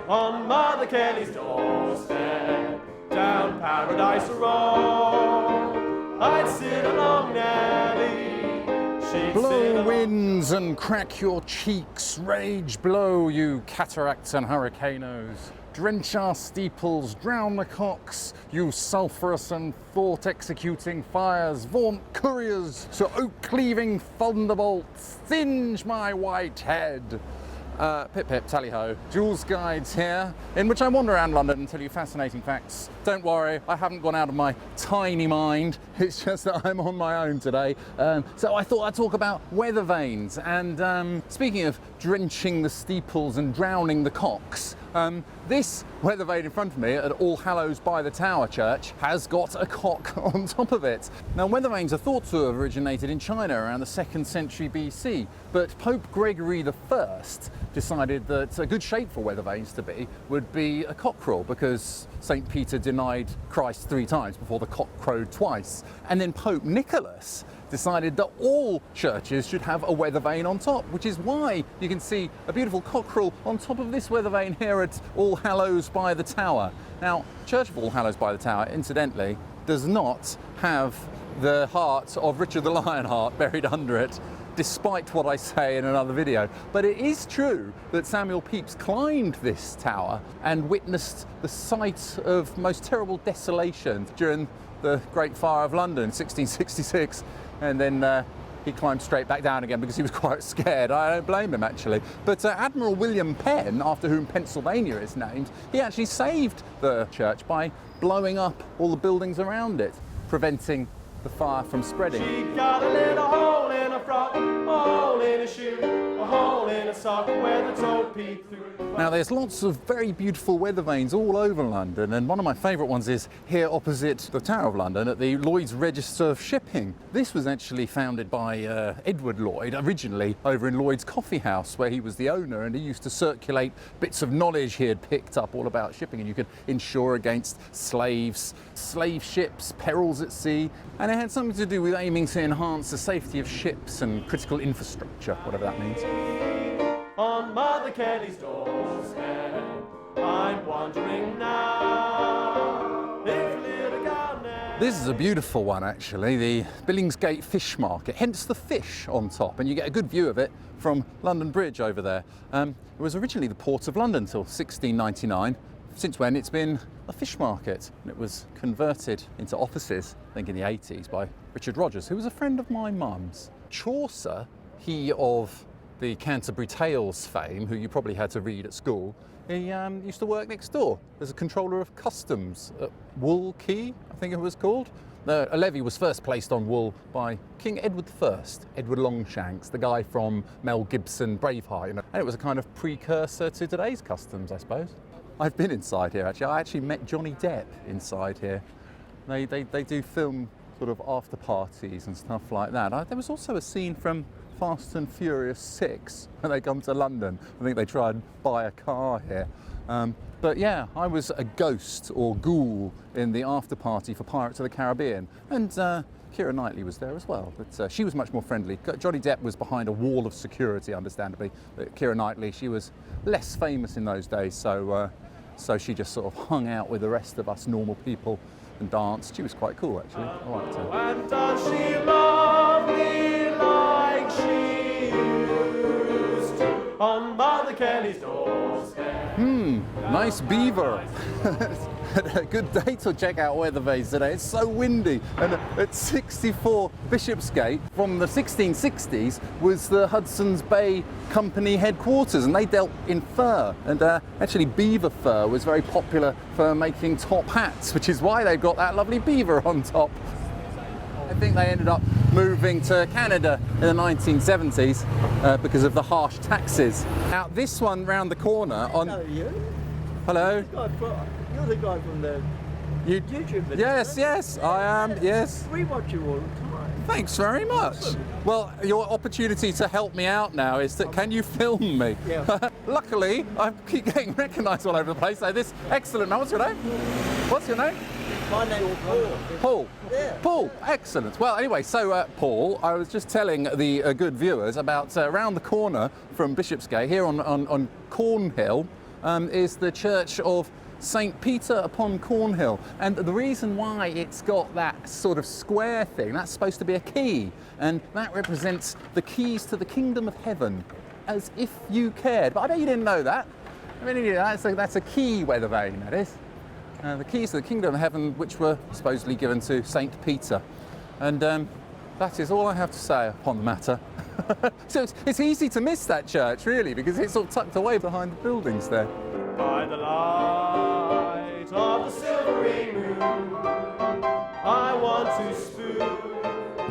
on Mother Kelly's doorstep, down Paradise Road, I'd sit along Nelly, she'd Blow winds and crack your cheeks, rage blow, you cataracts and hurricanos. Drench our steeples, drown the cocks, you sulphurous and thought-executing fires, vaunt couriers, so oak-cleaving thunderbolts, singe my white head. Pip pip, tally-ho. Joolz Guides here, in which I wander around London and tell you fascinating facts. Don't worry, I haven't gone out of my tiny mind, it's just that I'm on my own today. So I thought I'd talk about weather vanes, and speaking of drenching the steeples and drowning the cocks, this weather vane in front of me at All Hallows by the Tower Church has got a cock on top of it. Now, weather vanes are thought to have originated in China around the 2nd century BC, but Pope Gregory I decided that a good shape for weather vanes to be would be a cockerel, because St. Peter denied Christ 3 times before the cock crowed twice. And then Pope Nicholas decided that all churches should have a weather vane on top, which is why you can see a beautiful cockerel on top of this weather vane here at All Hallows by the Tower. Now, Church of All Hallows by the Tower, incidentally, does not have the heart of Richard the Lionheart buried under it, despite what I say in another video. But it is true that Samuel Pepys climbed this tower and witnessed the sight of most terrible desolation during the Great Fire of London, 1666, and then he climbed straight back down again because he was quite scared. I don't blame him, actually. But Admiral William Penn, after whom Pennsylvania is named, he actually saved the church by blowing up all the buildings around it, preventing the fire from spreading. She got a little hole in her frock, a hole in her shoe, a hole in her sock where the toe peeked through. Now, there's lots of very beautiful weather vanes all over London, and one of my favourite ones is here opposite the Tower of London at the Lloyd's Register of Shipping. This was actually founded by Edward Lloyd, originally over in Lloyd's Coffee House, where he was the owner, and he used to circulate bits of knowledge he had picked up all about shipping, and you could insure against slaves, slave ships, perils at sea, and it had something to do with aiming to enhance the safety of ships and critical infrastructure, whatever that means. On Mother Kelly's doorstep, I'm wondering now if little girl Nelly. This is a beautiful one, actually, the Billingsgate fish market, hence the fish on top, and you get a good view of it from London Bridge over there. It was originally the port of London till 1699, since when it's been a fish market, and it was converted into offices, I think in the 80s, by Richard Rogers, who was a friend of my mum's. Chaucer, he of the Canterbury Tales fame, who you probably had to read at school, he used to work next door as a controller of customs at Wool Quay, I think it was called. A levy was first placed on wool by King Edward I, Edward Longshanks, the guy from Mel Gibson Braveheart, and it was a kind of precursor to today's customs, I suppose. I've been inside here, actually. I actually met Johnny Depp inside here. They do film sort of after parties and stuff like that. There was also a scene from Fast and Furious 6 when they come to London. I think they try and buy a car here. But yeah, I was a ghost or ghoul in the after party for Pirates of the Caribbean. And Keira Knightley was there as well, but she was much more friendly. Johnny Depp was behind a wall of security, understandably. But Keira Knightley, she was less famous in those days, so she just sort of hung out with the rest of us normal people and danced. She was quite cool, actually. I liked her. And does she love me like she used to on Mother Kelly's doorstep? Nice beaver. A good day to check out weather vanes today. It's so windy, and at 64 Bishopsgate from the 1660s was the Hudson's Bay Company headquarters, and they dealt in fur, and actually beaver fur was very popular for making top hats, which is why they've got that lovely beaver on top. I think they ended up moving to Canada in the 1970s because of the harsh taxes. Now this one round the corner on... Hello, you. Hello. You're the guy from the YouTube video. Yes, I am, yes. We watch you all the time. Thanks very much. Well, your opportunity to help me out now is that, can you film me? Yeah. Luckily, I keep getting recognised all over the place, so this, excellent. Now, what's your name? What's your name? My name's Paul. Paul? Yeah. Paul, excellent. Well, anyway, so Paul, I was just telling the good viewers about around the corner from Bishopsgate, here on Cornhill, is the church of St. Peter upon Cornhill. And the reason why it's got that sort of square thing, that's supposed to be a key. And that represents the keys to the kingdom of heaven, as if you cared. But I bet you didn't know that. I mean, that's a key weathervane, that is. The keys to the kingdom of heaven, which were supposedly given to St. Peter. And that is all I have to say upon the matter. So it's easy to miss that church, really, because it's all tucked away behind the buildings there. By the light of the silvery moon, I want to spoon.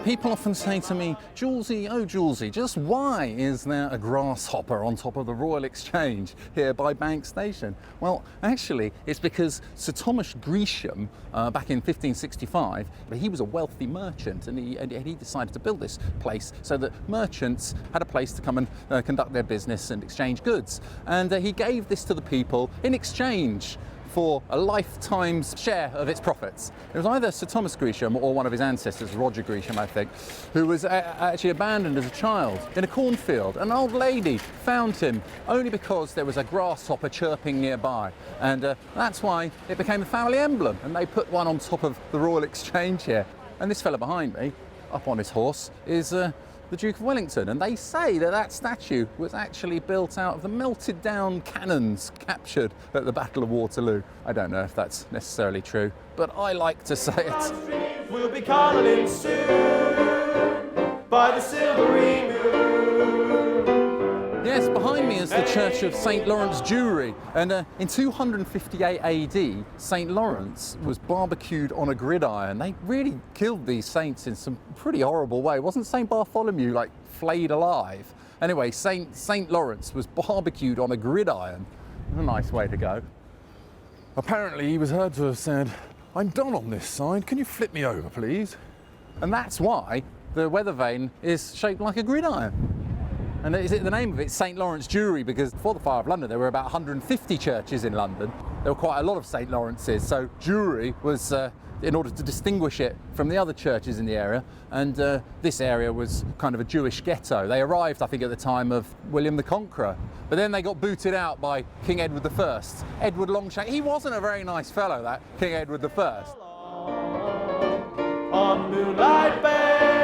People often say to me, Joolzy, oh Joolzy, just why is there a grasshopper on top of the Royal Exchange here by Bank Station? Well, actually, it's because Sir Thomas Gresham, back in 1565, he was a wealthy merchant, and he decided to build this place so that merchants had a place to come and conduct their business and exchange goods. And he gave this to the people in exchange for a lifetime's share of its profits. It was either Sir Thomas Gresham or one of his ancestors, Roger Gresham, I think, who was actually abandoned as a child in a cornfield. An old lady found him only because there was a grasshopper chirping nearby. And that's why it became a family emblem. And they put one on top of the Royal Exchange here. And this fella behind me, up on his horse, is the Duke of Wellington, and they say that that statue was actually built out of the melted down cannons captured at the Battle of Waterloo. I don't know if that's necessarily true, but I like to say it. We'll be calling soon by the silvery moon. Yes, behind me is the church of St. Lawrence Jewry, and in 258 AD, St. Lawrence was barbecued on a gridiron. They really killed these saints in some pretty horrible way. Wasn't St. Bartholomew like flayed alive? Anyway, St. Lawrence was barbecued on a gridiron. A nice way to go. Apparently he was heard to have said, "I'm done on this side, can you flip me over please?" And that's why the weathervane is shaped like a gridiron. And the name of it is St. Lawrence Jewry, because before the Fire of London there were about 150 churches in London. There were quite a lot of St. Lawrences, so Jewry was in order to distinguish it from the other churches in the area, and this area was kind of a Jewish ghetto. They arrived, I think, at the time of William the Conqueror, but then they got booted out by King Edward I. Edward Longshanks, he wasn't a very nice fellow, that King Edward I. On Moonlight Bay.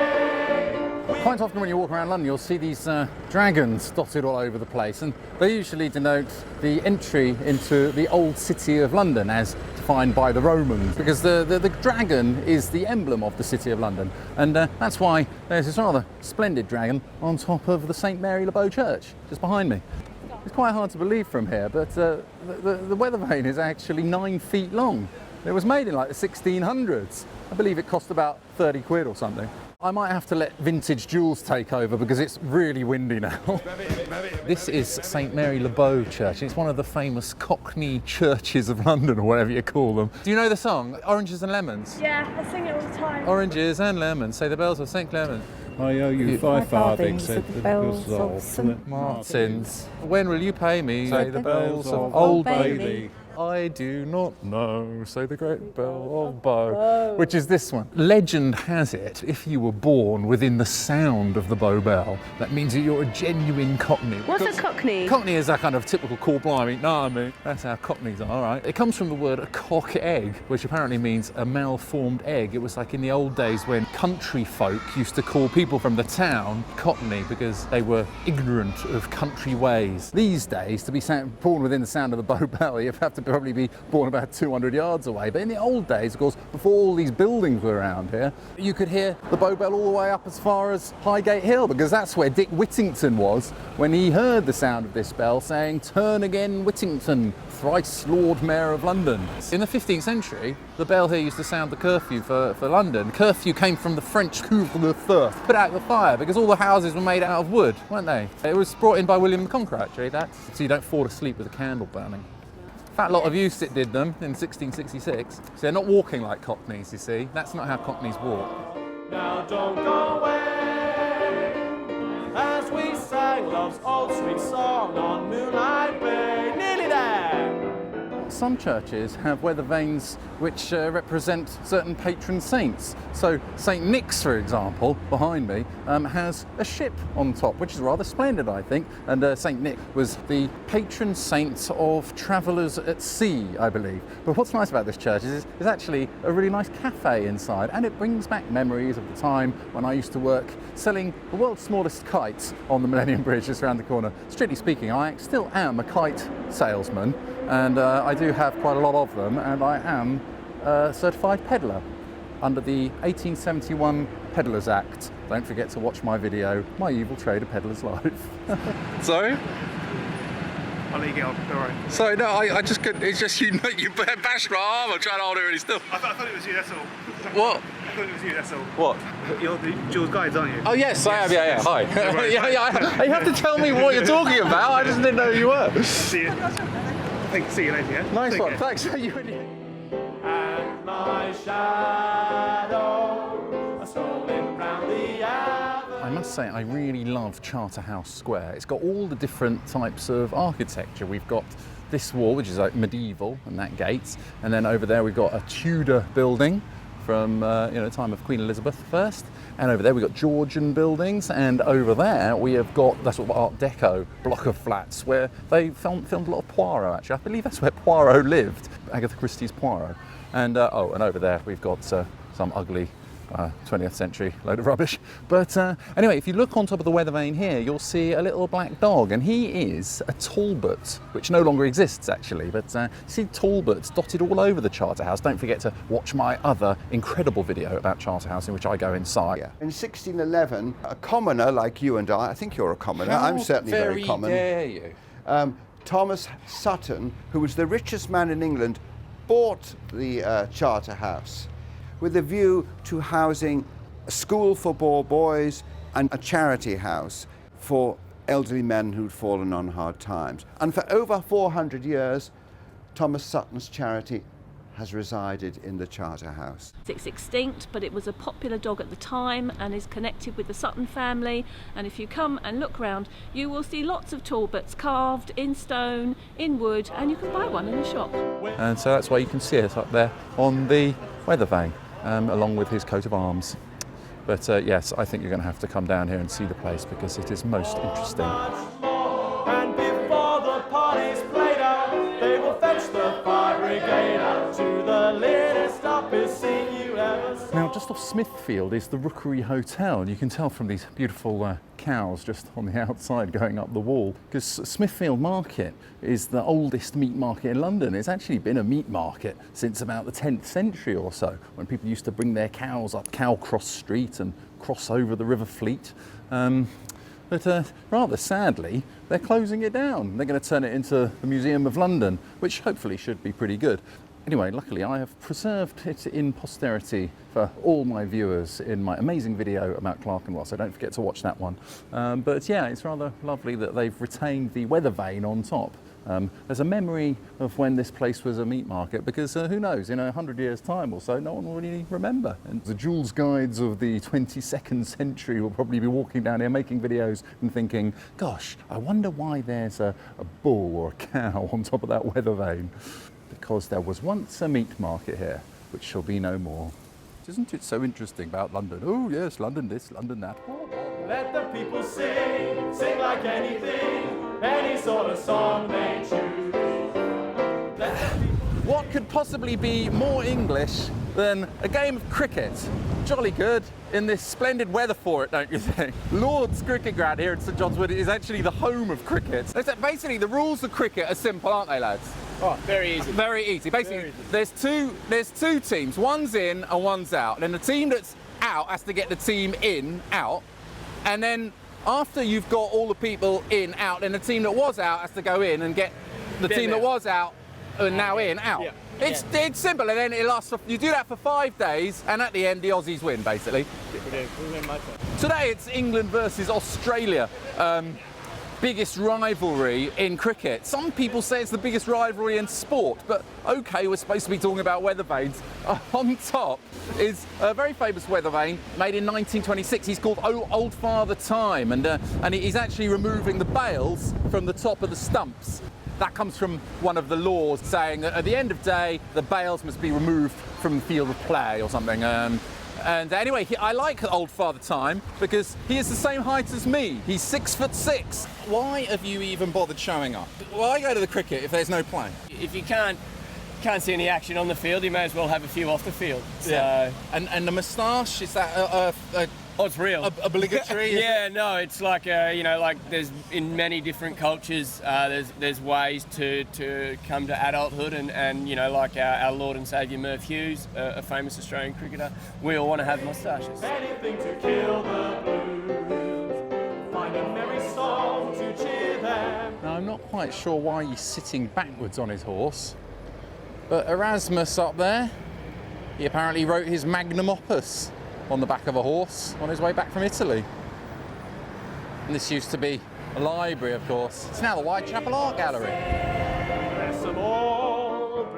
Quite often when you walk around London, you'll see these dragons dotted all over the place, and they usually denote the entry into the old city of London as defined by the Romans, because the dragon is the emblem of the city of London, and that's why there's this rather splendid dragon on top of the St. Mary Le Bow Church, just behind me. It's quite hard to believe from here, but the weathervane is actually 9 feet long. It was made in like the 1600s. I believe it cost about 30 quid or something. I might have to let vintage Joolz take over because it's really windy now. This is St. Mary Le Bow Church. It's one of the famous Cockney churches of London, or whatever you call them. Do you know the song, Oranges and Lemons? Yeah, I sing it all the time. Oranges and lemons, say the bells of St. Clement. I owe you 5 farthings, said the bells of St. Martin's. When will you pay me? Say the bells of Old Bailey. I do not know, say the great bell of Bow, which is this one. Legend has it, if you were born within the sound of the Bow Bell, that means that you're a genuine Cockney. What's a Cockney? Cockney is that kind of typical cool blimey, know what I mean? That's how Cockneys are, all right? It comes from the word cock egg, which apparently means a malformed egg. It was like in the old days when country folk used to call people from the town Cockney because they were ignorant of country ways. These days, to be born within the sound of the Bow Bell, you have to probably be born about 200 yards away. But in the old days, of course, before all these buildings were around here, you could hear the Bow Bell all the way up as far as Highgate Hill, because that's where Dick Whittington was when he heard the sound of this bell saying, "Turn again, Whittington, thrice Lord Mayor of London." In the 15th century, the bell here used to sound the curfew for London. Curfew came from the French couvre-feu, put out the fire, because all the houses were made out of wood, weren't they? It was brought in by William the Conqueror, actually, that, so you don't fall asleep with a candle burning. Fat lot of Used did them in 1666. So they're not walking like Cockneys, you see. That's not how Cockneys walk. Now don't go away, as we sang love's old sweet song on Moonlight Bay. Nearly there. some churches have weather vanes which represent certain patron saints. So St. Nick's, for example, behind me, has a ship on top, which is rather splendid, I think. And St. Nick was the patron saint of travellers at sea, I believe. But what's nice about this church is there's actually a really nice cafe inside, and it brings back memories of the time when I used to work selling the world's smallest kites on the Millennium Bridge just around the corner. Strictly speaking, I still am a kite salesman, and I do have quite a lot of them, and I am a certified peddler under the 1871 Peddlers Act. Don't forget to watch my video, My Evil Trade of Peddler's Life. Sorry? I'll let you get on, don't worry. Sorry, no, I just couldn't, it's just you bashed my arm, I'm trying to hold it really still. I thought it was you, that's all. What? I thought it was you, that's all. What? You're the Joolz guides, aren't you? Oh yes, I am, yeah, hi. Right. You have to tell me what you're talking about, I just didn't know who you were. See you. See you later, yeah? Nice Take one, care. thanks. And my shadow are strolling round the avenue. I must say, I really love Charterhouse Square. It's got all the different types of architecture. We've got this wall, which is like medieval, and that gate, and then over there we've got a Tudor building from the time of Queen Elizabeth I, and over there we've got Georgian buildings, and over there we have got that sort of Art Deco block of flats where they filmed a lot of Poirot, actually. I believe that's where Poirot lived, Agatha Christie's Poirot. And and over there we've got some ugly 20th century load of rubbish. But anyway, if you look on top of the weather vane here, you'll see a little black dog, and he is a Talbot, which no longer exists actually, but you see Talbots dotted all over the Charterhouse. Don't forget to watch my other incredible video about Charterhouse in which I go inside. In 1611, a commoner like you and I think you're a commoner, I'm certainly very common. Dare you? Thomas Sutton, who was the richest man in England, bought the Charterhouse with a view to housing a school for poor boys and a charity house for elderly men who'd fallen on hard times. And for over 400 years, Thomas Sutton's charity has resided in the Charterhouse. It's extinct, but it was a popular dog at the time and is connected with the Sutton family. And if you come and look round, you will see lots of Talbots carved in stone, in wood, and you can buy one in the shop. And so that's why you can see us up there on the weather vane, along with his coat of arms. But yes, I think you're going to have to come down here and see the place because it is most interesting. And before the party's played out, they will fetch the fire brigade out to the latest opera scene you ever saw. Now, just off Smithfield is the Rookery Hotel, and you can tell from these beautiful cows just on the outside going up the wall, because Smithfield Market is the oldest meat market in London. It's actually been a meat market since about the 10th century or so, when people used to bring their cows up Cowcross Street and cross over the River Fleet. But rather sadly, they're closing it down. They're going to turn it into the Museum of London, which hopefully should be pretty good. Anyway, luckily I have preserved it in posterity for all my viewers in my amazing video about Clerkenwell, so don't forget to watch that one. But yeah, it's rather lovely that they've retained the weather vane on top. There's a memory of when this place was a meat market, because who knows, in 100 years' time or so, no one will really remember. And the Joolz guides of the 22nd century will probably be walking down here making videos and thinking, gosh, I wonder why there's a bull or a cow on top of that weather vane. Because there was once a meat market here, which shall be no more. Isn't it so interesting about London? Oh yes, London this, London that. Let the people sing, sing like anything, any sort of song they choose. Let the people... What could possibly be more English than a game of cricket? Jolly good in this splendid weather for it, don't you think? Lord's Cricket Ground here in St John's Wood is actually the home of cricket. Basically, the rules of cricket are simple, aren't they, lads? Oh, very easy. Very easy. Basically, there's two teams. One's in and one's out. And then the team that's out has to get the team in out. And then after you've got all the people in out, then the team that was out has to go in and get the team that was out and now in out. Yeah. It's simple, and then it lasts. You do that for 5 days, and at the end, the Aussies win, basically. Today, it's England versus Australia. Biggest rivalry in cricket. Some people say it's the biggest rivalry in sport, but okay, we're supposed to be talking about weather vanes. On top is a very famous weather vane made in 1926. He's called Old Father Time, and he's actually removing the bales from the top of the stumps. that comes from one of the laws saying that at the end of day, the bales must be removed from the field of play or something. And anyway, I like old Father Time because he is the same height as me. He's 6'6". Why have you even bothered showing up? Why go to the cricket if there's no play? If you can't see any action on the field, you may as well have a few off the field. So. Yeah. And the moustache, is that it's real. Obligatory? Yeah, no, it's like, like there's in many different cultures, there's ways to come to adulthood and like our Lord and Saviour Merv Hughes, a famous Australian cricketer, we all want to have moustaches. Anything to kill the blues, find a merry song to cheer them. Now, I'm not quite sure why he's sitting backwards on his horse, but Erasmus up there, he apparently wrote his magnum opus on the back of a horse on his way back from Italy. And this used to be a library, of course. It's now the Whitechapel Art Gallery. Bless them all, the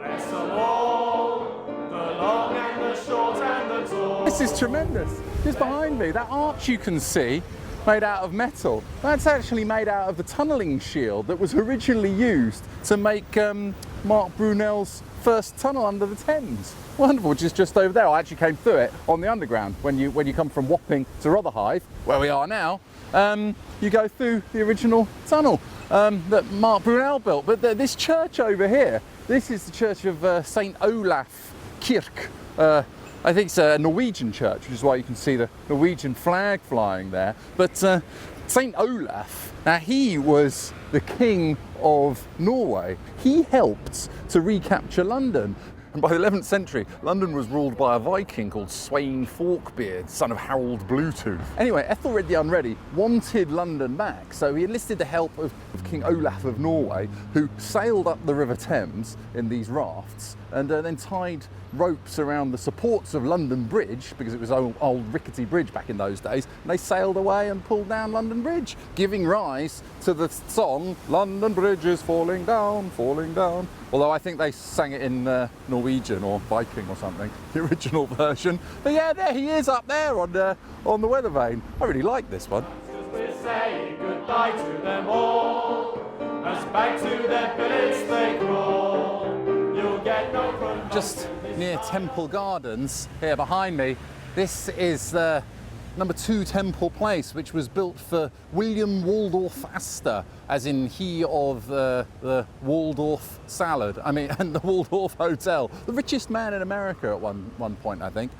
long and the short and the tall. This is tremendous. Just behind me, that arch you can see, made out of metal, that's actually made out of the tunnelling shield that was originally used to make Mark Brunel's first tunnel under the Thames. Wonderful, just over there. I actually came through it on the underground. When you come from Wapping to Rotherhithe, where we are now, you go through the original tunnel that Mark Brunel built. But this church over here, this is the church of St. Olave Kirke. I think it's a Norwegian church, which is why you can see the Norwegian flag flying there. But St. Olaf, now he was the king of Norway. He helped to recapture London. And by the 11th century, London was ruled by a Viking called Sweyn Forkbeard, son of Harold Bluetooth. Anyway, Ethelred the Unready wanted London back, so he enlisted the help of King Olaf of Norway, who sailed up the River Thames in these rafts and then tied ropes around the supports of London Bridge, because it was an old rickety bridge back in those days, and they sailed away and pulled down London Bridge, giving rise to the song London Bridge is falling down, falling down. Although I think they sang it in Norwegian or Viking or something, the original version. But yeah, there he is up there on the weathervane. I really like this one. We're saying goodbye to them all, as back to their billets they crawl. You'll get no from Just near Temple Gardens, here behind me, this is the number 2 Temple Place, which was built for William Waldorf Astor, as in he of the Waldorf salad, and the Waldorf Hotel, the richest man in America at one point, I think.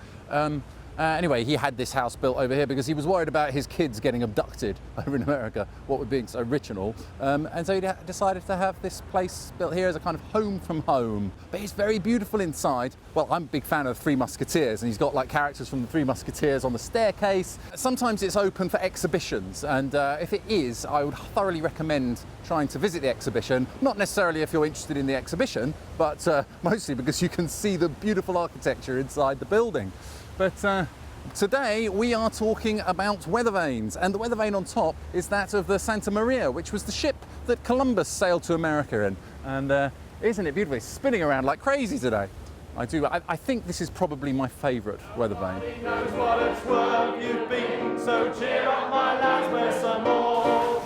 Anyway, he had this house built over here because he was worried about his kids getting abducted over in America, what with being so rich and all. And so he decided to have this place built here as a kind of home from home. But it's very beautiful inside. Well, I'm a big fan of Three Musketeers, and he's got like characters from the Three Musketeers on the staircase. Sometimes it's open for exhibitions, and if it is, I would thoroughly recommend trying to visit the exhibition. Not necessarily if you're interested in the exhibition, but mostly because you can see the beautiful architecture inside the building. But today we are talking about weathervanes, and the weathervane on top is that of the Santa Maria, which was the ship that Columbus sailed to America in. And isn't it beautiful? It's spinning around like crazy today. I think this is probably my favourite weathervane. knows what it's worth you've been, so cheer up my lads, we're some more.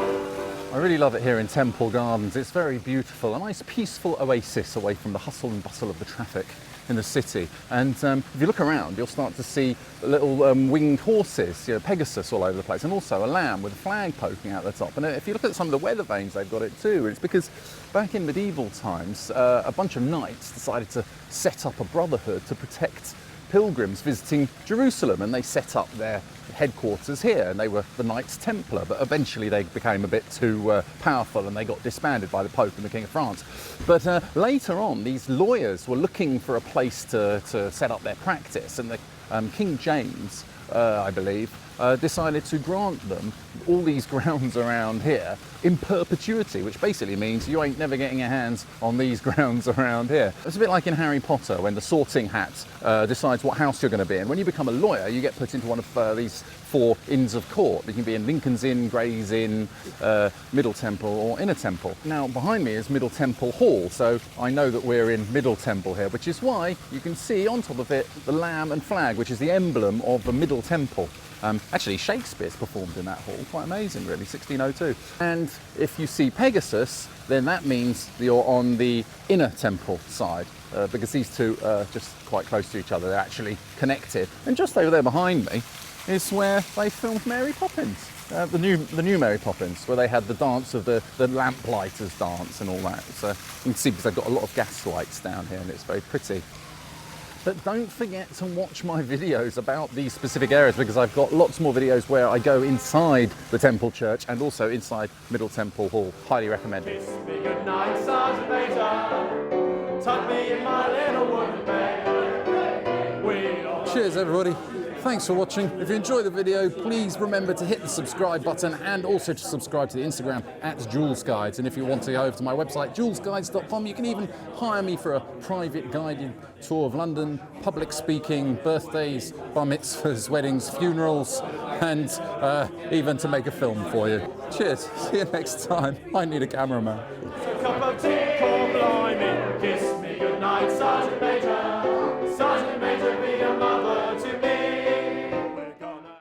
I really love it here in Temple Gardens. It's very beautiful, a nice peaceful oasis away from the hustle and bustle of the traffic in the city. And if you look around, you'll start to see little winged horses, Pegasus all over the place, and also a lamb with a flag poking out the top. And if you look at some of the weather vanes, they've got it too. It's because back in medieval times, a bunch of knights decided to set up a brotherhood to protect pilgrims visiting Jerusalem, and they set up their headquarters here, and they were the Knights Templar, but eventually they became a bit too powerful and they got disbanded by the Pope and the King of France. But later on, these lawyers were looking for a place to set up their practice, and the King James, I believe, decided to grant them all these grounds around here in perpetuity, which basically means you ain't never getting your hands on these grounds around here. It's a bit like in Harry Potter when the sorting hat decides what house you're going to be in. When you become a lawyer, you get put into one of these 4 Inns of Court. You can be in Lincoln's Inn, Gray's Inn, Middle Temple or Inner Temple. Now behind me is Middle Temple Hall, so I know that we're in Middle Temple here, which is why you can see on top of it the lamb and flag, which is the emblem of the Middle Temple. Actually, Shakespeare's performed in that hall. Quite amazing, really, 1602. And if you see Pegasus, then that means you're on the Inner Temple side, because these two are just quite close to each other. They're actually connected. And just over there behind me is where they filmed Mary Poppins. The new Mary Poppins, where they had the dance of the lamplighters dance and all that. So you can see, because they've got a lot of gas lights down here and it's very pretty. But don't forget to watch my videos about these specific areas, because I've got lots more videos where I go inside the Temple Church and also inside Middle Temple Hall. Highly recommended. Kiss me goodnight, Sergeant Major. Tuck me in my little wooden bed. We all Cheers, everybody. Thanks for watching. If you enjoyed the video, please remember to hit the subscribe button and also to subscribe to the Instagram @Joolz Guides. And if you want to go over to my website, joolzguides.com, you can even hire me for a private guided tour of London, public speaking, birthdays, bar mitzvahs, weddings, funerals, and even to make a film for you. Cheers. See you next time. I need a cameraman. a cup of tea, call blimey. Kiss me goodnight, Sergeant